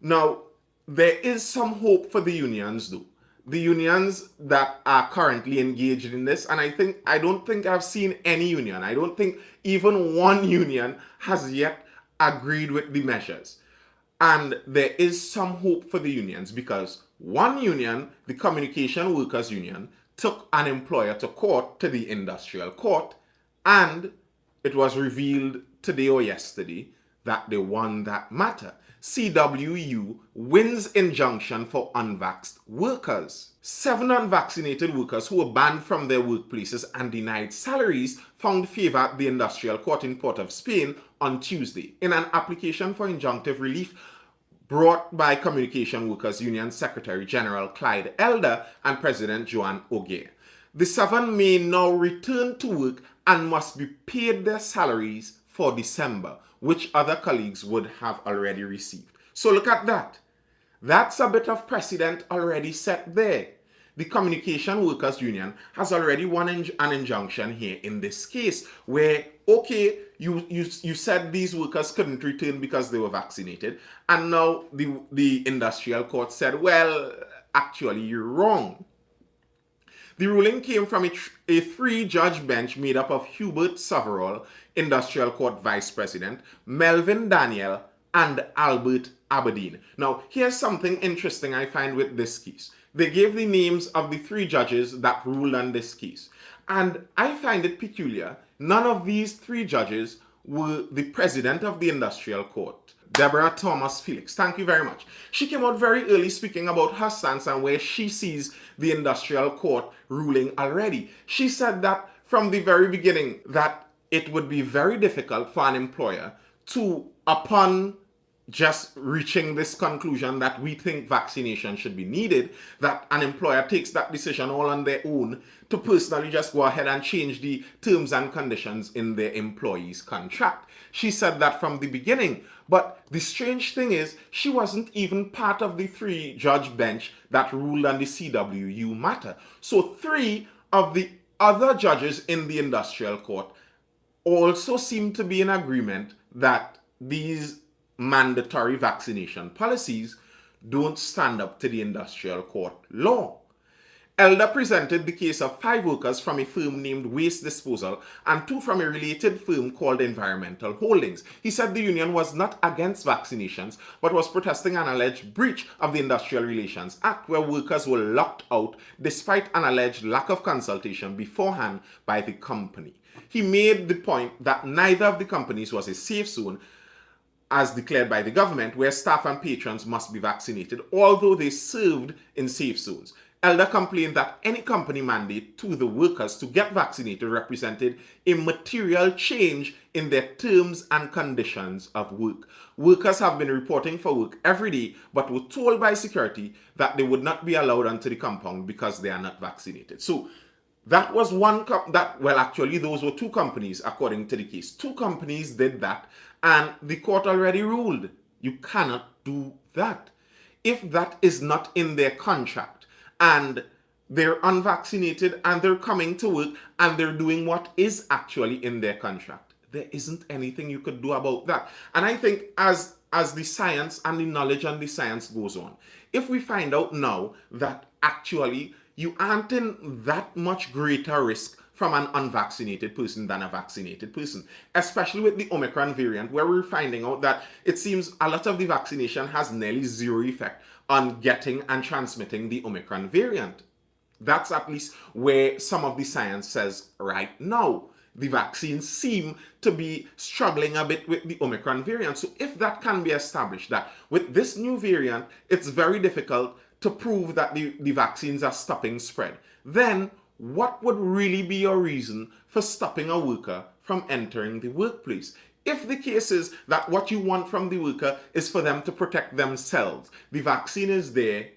Now, there is some hope for the unions, though. The unions that are currently engaged in this, and I don't think I've seen any union, I don't think even one union has yet agreed with the measures. And there is some hope for the unions because one union, the Communication Workers Union, took an employer to court, to the industrial court, and it was revealed today or yesterday that they won that matter. CWU wins injunction for unvaxxed workers. 7 unvaccinated workers who were banned from their workplaces and denied salaries found favor at the industrial court in Port of Spain on Tuesday in an application for injunctive relief brought by Communication Workers Union Secretary General Clyde Elder and President Joan Ogier. The 7 may now return to work and must be paid their salaries for December, which other colleagues would have already received. So look at that. That's a bit of precedent already set there. The Communication Workers Union has already won an injunction here in this case where, okay, you said these workers couldn't return because they were vaccinated, and now the industrial court said, well, actually, you're wrong. The ruling came from a 3-judge bench made up of Hubert Saverall, Industrial Court Vice President, Melvin Daniel, and Albert Aberdeen. Now, here's something interesting I find with this case. They gave the names of the 3 judges that ruled on this case. And I find it peculiar. None of these 3 judges were the president of the Industrial Court, Deborah Thomas Felix. Thank you very much. She came out very early speaking about her stance and where she sees the Industrial Court ruling already. She said that from the very beginning that it would be very difficult for an employer to, upon just reaching this conclusion that we think vaccination should be needed, that an employer takes that decision all on their own to personally just go ahead and change the terms and conditions in their employee's contract. She said that from the beginning. But the strange thing is, she wasn't even part of the 3-judge bench that ruled on the CWU matter. So 3 of the other judges in the industrial court also seem to be in agreement that these mandatory vaccination policies don't stand up to the industrial court law. Elder presented the case of 5 workers from a firm named Waste Disposal and 2 from a related firm called Environmental Holdings. He said the union was not against vaccinations, but was protesting an alleged breach of the Industrial Relations Act where workers were locked out despite an alleged lack of consultation beforehand by the company. He made the point that neither of the companies was a safe zone as declared by the government, where staff and patrons must be vaccinated, although they served in safe zones. Elder complained that any company mandate to the workers to get vaccinated represented a material change in their terms and conditions of work. Workers have been reporting for work every day, but were told by security that they would not be allowed onto the compound because they are not vaccinated. So that was actually those were 2 companies according to the case. 2 companies did that, and the court already ruled you cannot do that. If that is not in their contract and they're unvaccinated and they're coming to work and they're doing what is actually in their contract, there isn't anything you could do about that. And I think as the science and the knowledge and the science goes on, if we find out now that actually you aren't in that much greater risk from an unvaccinated person than a vaccinated person, especially with the Omicron variant, where we're finding out that it seems a lot of the vaccination has nearly 0 effect on getting and transmitting the Omicron variant. That's at least where some of the science says right now. The vaccines seem to be struggling a bit with the Omicron variant. So if that can be established, that with this new variant, it's very difficult to prove that the vaccines are stopping spread, then what would really be your reason for stopping a worker from entering the workplace? If the case is that what you want from the worker is for them to protect themselves, the vaccine is there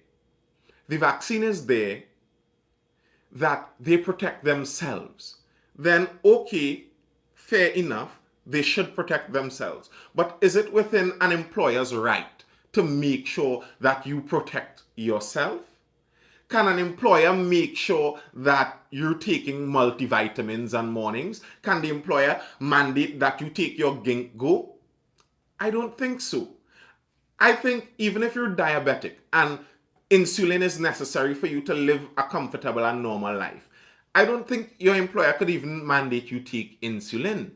that they protect themselves, then okay, fair enough, they should protect themselves. But is it within an employer's right to make sure that you protect yourself? Can an employer make sure that you're taking multivitamins on mornings? Can the employer mandate that you take your ginkgo? I don't think so. I think even if you're diabetic and insulin is necessary for you to live a comfortable and normal life, I don't think your employer could even mandate you take insulin.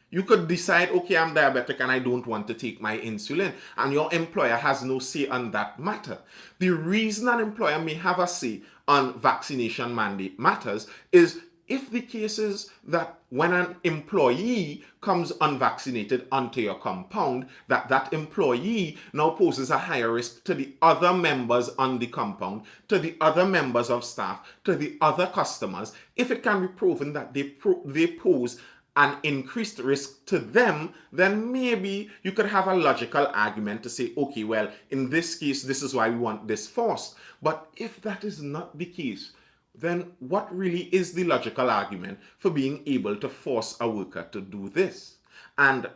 You could decide, okay, I'm diabetic and I don't want to take my insulin, and your employer has no say on that matter. The reason an employer may have a say on vaccination mandate matters is if the case is that when an employee comes unvaccinated onto your compound, that employee now poses a higher risk to the other members on the compound, to the other members of staff, to the other customers, if it can be proven that they pose an increased risk to them, then maybe you could have a logical argument to say, okay, well, in this case, this is why we want this forced. But if that is not the case, then what really is the logical argument for being able to force a worker to do this? And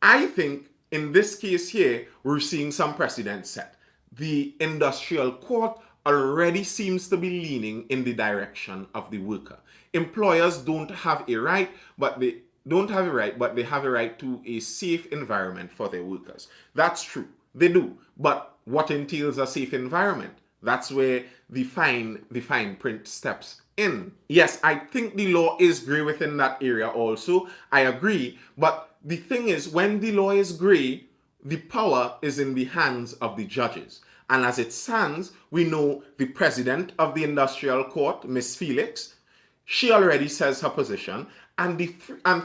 I think in this case here, we're seeing some precedent set. The industrial court already seems to be leaning in the direction of the worker. Employers don't have a right, but they have a right to a safe environment for their workers. That's true. They do. But what entails a safe environment? That's where the fine print steps in. Yes, I think the law is gray within that area also. I agree. But the thing is, when the law is gray, the power is in the hands of the judges. And as it stands, we know the president of the industrial court, Miss Felix, she already says her position, and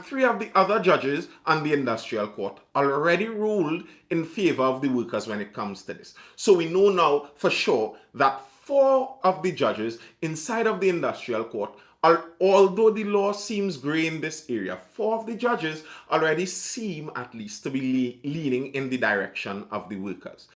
three of the other judges on the industrial court already ruled in favor of the workers when it comes to this. So we know now for sure that four of the judges inside of the industrial court, although the law seems gray in this area, four of the judges already seem at least to be leaning in the direction of the workers.